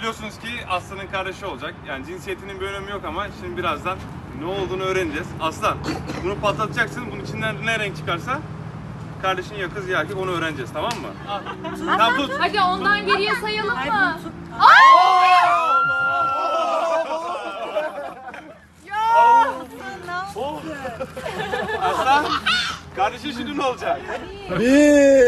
biliyorsunuz ki Aslan'ın kardeşi olacak. Yani cinsiyetinin bir önemi yok ama şimdi birazdan ne olduğunu öğreneceğiz. Aslan, bunu patlatacaksın. Bunun içinden ne renk çıkarsa kardeşin ya kız ya erkek onu öğreneceğiz, tamam mı? Tamam tut. Hadi ondan geriye sayalım mı? Aslan, kardeşin şimdi ne olacak? 1